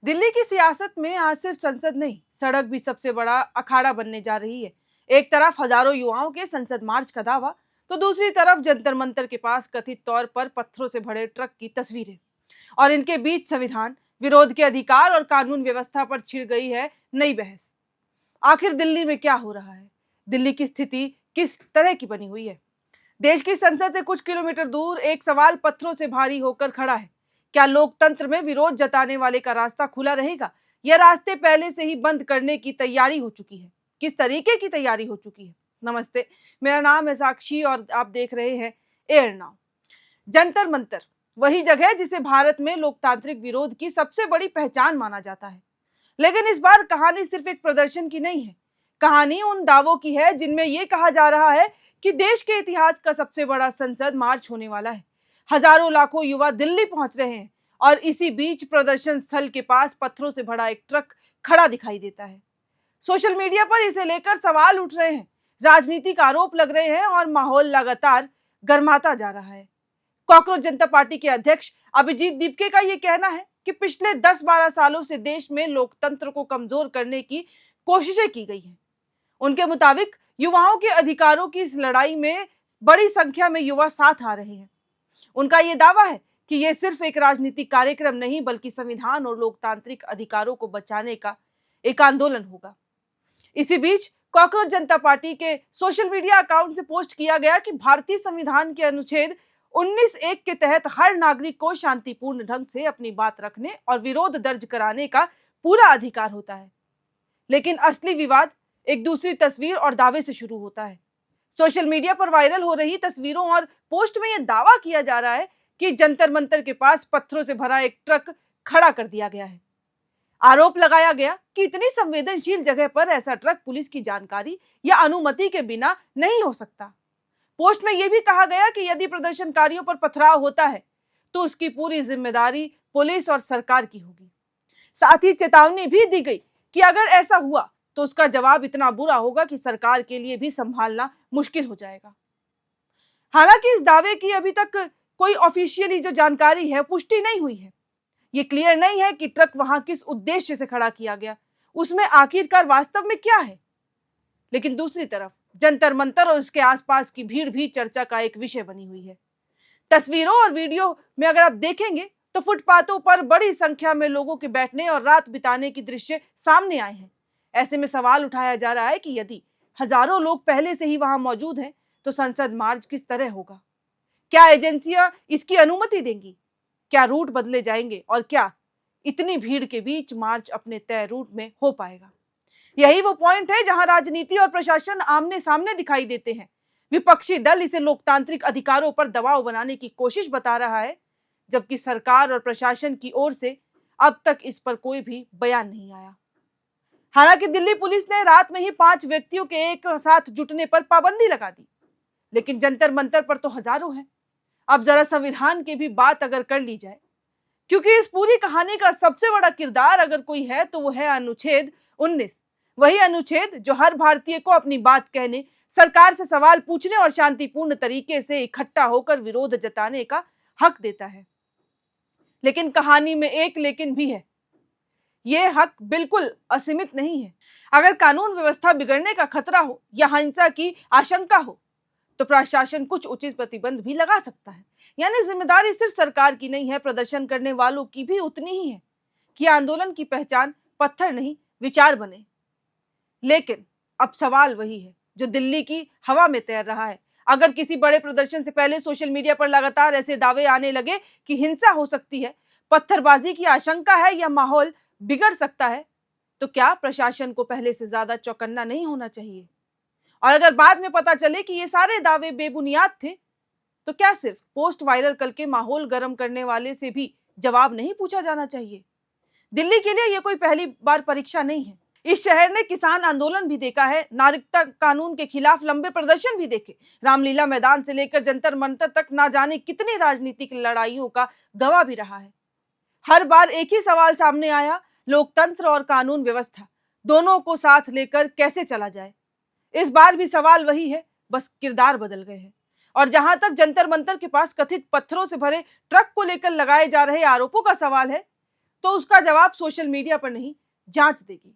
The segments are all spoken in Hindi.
दिल्ली की सियासत में आज सिर्फ संसद नहीं, सड़क भी सबसे बड़ा अखाड़ा बनने जा रही है। एक तरफ हजारों युवाओं के संसद मार्च का दावा, तो दूसरी तरफ जंतर मंतर के पास कथित तौर पर पत्थरों से भरे ट्रक की तस्वीरें। और इनके बीच संविधान, विरोध के अधिकार और कानून व्यवस्था पर छिड़ गई है नई बहस। आखिर दिल्ली में क्या हो रहा है? दिल्ली की स्थिति किस तरह की बनी हुई है? देश की संसद से कुछ किलोमीटर दूर एक सवाल पत्थरों से भारी होकर खड़ा है। क्या लोकतंत्र में विरोध जताने वाले का रास्ता खुला रहेगा, या रास्ते पहले से ही बंद करने की तैयारी हो चुकी है? किस तरीके की तैयारी हो चुकी है? नमस्ते, मेरा नाम है साक्षी और आप देख रहे हैं एयर नाउ। जंतर मंतर वही जगह है जिसे भारत में लोकतांत्रिक विरोध की सबसे बड़ी पहचान माना जाता है। लेकिन इस बार कहानी सिर्फ एक प्रदर्शन की नहीं है। कहानी उन दावों की है जिनमें यह कहा जा रहा है कि देश के इतिहास का सबसे बड़ा संसद मार्च होने वाला है। हजारों लाखों युवा दिल्ली पहुंच रहे हैं और इसी बीच प्रदर्शन स्थल के पास पत्थरों से भरा एक ट्रक खड़ा दिखाई देता है। सोशल मीडिया पर इसे लेकर सवाल उठ रहे हैं, राजनीतिक आरोप लग रहे हैं और माहौल लगातार गर्माता जा रहा है। कॉकरोच जनता पार्टी के अध्यक्ष अभिजीत दीपके का यह कहना है कि पिछले 10-12 सालों से देश में लोकतंत्र को कमजोर करने की कोशिशें की गई हैं। उनके मुताबिक युवाओं के अधिकारों की इस लड़ाई में बड़ी संख्या में युवा साथ आ रहे हैं। उनका यह दावा है कि यह सिर्फ एक राजनीतिक कार्यक्रम नहीं, बल्कि संविधान और लोकतांत्रिक अधिकारों को बचाने का एक आंदोलन होगा। इसी बीच कॉकरोच जनता पार्टी के सोशल मीडिया अकाउंट से पोस्ट किया गया कि भारतीय संविधान के अनुच्छेद 19(1) के तहत हर नागरिक को शांतिपूर्ण ढंग से अपनी बात रखने और विरोध दर्ज कराने का पूरा अधिकार होता है। लेकिन असली विवाद एक दूसरी तस्वीर और दावे से शुरू होता है। सोशल मीडिया पर वायरल हो रही तस्वीरों और पोस्ट में यह दावा किया जा रहा है कि जंतर मंतर के पास पत्थरों से भरा एक ट्रक खड़ा कर दिया गया है। आरोप लगाया गया कि इतनी संवेदनशील जगह पर ऐसा ट्रक पुलिस की जानकारी या अनुमति के बिना नहीं हो सकता। पोस्ट में यह भी कहा गया कि यदि प्रदर्शनकारियों पर पथराव होता है तो उसकी पूरी जिम्मेदारी पुलिस और सरकार की होगी। साथ ही चेतावनी भी दी गई कि अगर ऐसा हुआ तो उसका जवाब इतना बुरा होगा कि सरकार के लिए भी संभालना मुश्किल हो जाएगा। हालांकि इस दावे की अभी तक कोई ऑफिशियली जो जानकारी है, पुष्टि नहीं हुई है। ये क्लियर नहीं है कि ट्रक वहां किस उद्देश्य से खड़ा किया गया, उसमें आखिरकार वास्तव में क्या है। लेकिन दूसरी तरफ जंतर मंतर और उसके आसपास की भीड़ भी चर्चा का एक विषय बनी हुई है। तस्वीरों और वीडियो में अगर आप देखेंगे तो फुटपाथों पर बड़ी संख्या में लोगों के बैठने और रात बिताने की दृश्य सामने आए हैं। ऐसे में सवाल उठाया जा रहा है कि यदि हजारों लोग पहले से ही वहां मौजूद हैं तो संसद मार्च किस तरह होगा? क्या एजेंसियां इसकी अनुमति देंगी? क्या रूट बदले जाएंगे और क्या इतनी भीड़ के बीच मार्च अपने तय रूट में हो पाएगा? यही वो पॉइंट है जहां राजनीति और प्रशासन आमने सामने दिखाई देते हैं। विपक्षी दल इसे लोकतांत्रिक अधिकारों पर दबाव बनाने की कोशिश बता रहा है, जबकि सरकार और प्रशासन की ओर से अब तक इस पर कोई भी बयान नहीं आया। हालांकि दिल्ली पुलिस ने रात में ही 5 व्यक्तियों के एक साथ जुटने पर पाबंदी लगा दी, लेकिन जंतर मंतर पर तो हजारों हैं। अब जरा संविधान की भी बात अगर कर ली जाए, क्योंकि इस पूरी कहानी का सबसे बड़ा किरदार अगर कोई है तो वो है अनुच्छेद 19। वही अनुच्छेद जो हर भारतीय को अपनी बात कहने, सरकार से सवाल पूछने और शांतिपूर्ण तरीके से इकट्ठा होकर विरोध जताने का हक देता है। लेकिन कहानी में एक लेकिन भी है। यह हक बिल्कुल असीमित नहीं है। अगर कानून व्यवस्था बिगड़ने का खतरा हो या हिंसा की आशंका हो तो प्रशासन कुछ उचित प्रतिबंध भी लगा सकता है। यानी जिम्मेदारी सिर्फ सरकार की नहीं है, प्रदर्शन करने वालों की भी उतनी ही है कि आंदोलन की पहचान पत्थर नहीं, विचार बने। लेकिन अब सवाल वही है जो दिल्ली की हवा में तैर रहा है। अगर किसी बड़े प्रदर्शन से पहले सोशल मीडिया पर लगातार ऐसे दावे आने लगे कि हिंसा हो सकती है, पत्थरबाजी की आशंका है या माहौल बिगड़ सकता है, तो क्या प्रशासन को पहले से ज्यादा चौकन्ना नहीं होना चाहिए? और अगर बाद में पता चले कि ये सारे दावे बेबुनियाद थे, तो क्या सिर्फ पोस्ट वायरल करके माहौल गर्म करने वाले से भी जवाब नहीं पूछा जाना चाहिए? दिल्ली के लिए यह कोई पहली बार परीक्षा नहीं है। इस शहर ने किसान आंदोलन भी देखा है, नागरिकता कानून के खिलाफ लंबे प्रदर्शन भी देखे, रामलीला मैदान से लेकर जंतर मंतर तक ना जाने कितनी राजनीतिक लड़ाइयों का गवाह भी रहा है। हर बार एक ही सवाल सामने आया, लोकतंत्र और कानून व्यवस्था दोनों को साथ लेकर कैसे चला जाए। इस बार भी सवाल वही है, बस किरदार बदल गए हैं। और जहां तक जंतर मंतर के पास कथित पत्थरों से भरे ट्रक को लेकर लगाए जा रहे आरोपों का सवाल है, तो उसका जवाब सोशल मीडिया पर नहीं, जांच देगी।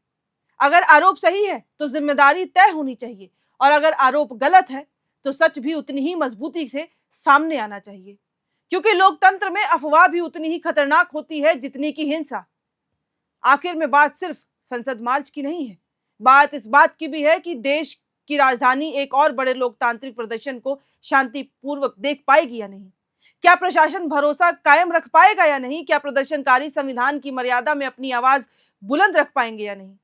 अगर आरोप सही है तो जिम्मेदारी तय होनी चाहिए, और अगर आरोप गलत है तो सच भी उतनी ही मजबूती से सामने आना चाहिए, क्योंकि लोकतंत्र में अफवाह भी उतनी ही खतरनाक होती है जितनी की हिंसा। आखिर में बात सिर्फ संसद मार्च की नहीं है, बात इस बात की भी है कि देश की राजधानी एक और बड़े लोकतांत्रिक प्रदर्शन को शांतिपूर्वक देख पाएगी या नहीं। क्या प्रशासन भरोसा कायम रख पाएगा या नहीं? क्या प्रदर्शनकारी संविधान की मर्यादा में अपनी आवाज बुलंद रख पाएंगे या नहीं?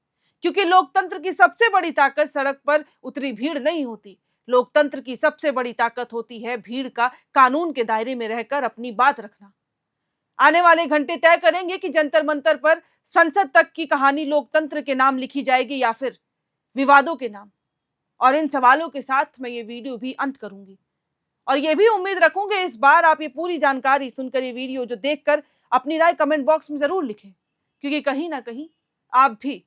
क्योंकि लोकतंत्र की सबसे बड़ी ताकत सड़क पर उतरी भीड़ नहीं होती, लोकतंत्र की सबसे बड़ी ताकत होती है भीड़ का कानून के दायरे में रहकर अपनी बात रखना। आने वाले घंटे तय करेंगे कि जंतर मंतर पर संसद तक की कहानी लोकतंत्र के नाम लिखी जाएगी या फिर विवादों के नाम। और इन सवालों के साथ मैं ये वीडियो भी अंत करूंगी, और ये भी उम्मीद रखूंगी इस बार आप ये पूरी जानकारी सुनकर, ये वीडियो जो देखकर अपनी राय कमेंट बॉक्स में जरूर लिखें, क्योंकि कहीं ना कहीं आप भी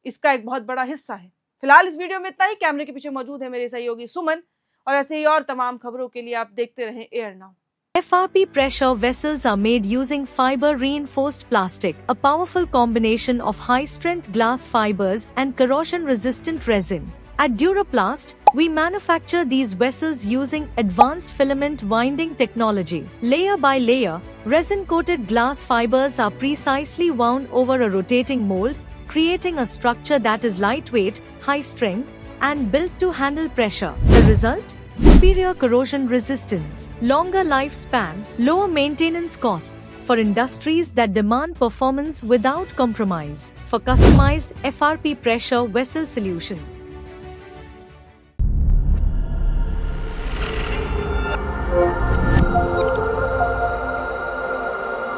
इसका एक बहुत बड़ा हिस्सा है। फिलहाल इस वीडियो में इतना ही। कैमरे के पीछे मौजूद है मेरे सहयोगी सुमन, और ऐसे ही और तमाम खबरों के लिए आप देखते रहें air now. FRP pressure vessels are made using fiber reinforced plastic, a powerful combination of high-strength glass fibers and corrosion-resistant resin. At Duraplast, we manufacture these vessels using advanced filament winding technology. Layer by layer, resin-coated glass fibers are precisely wound over a rotating mold, creating a structure that is lightweight, high-strength, and built to handle pressure. The result? Superior corrosion resistance, longer lifespan, lower maintenance costs for industries that demand performance without compromise. For customized FRP pressure vessel solutions,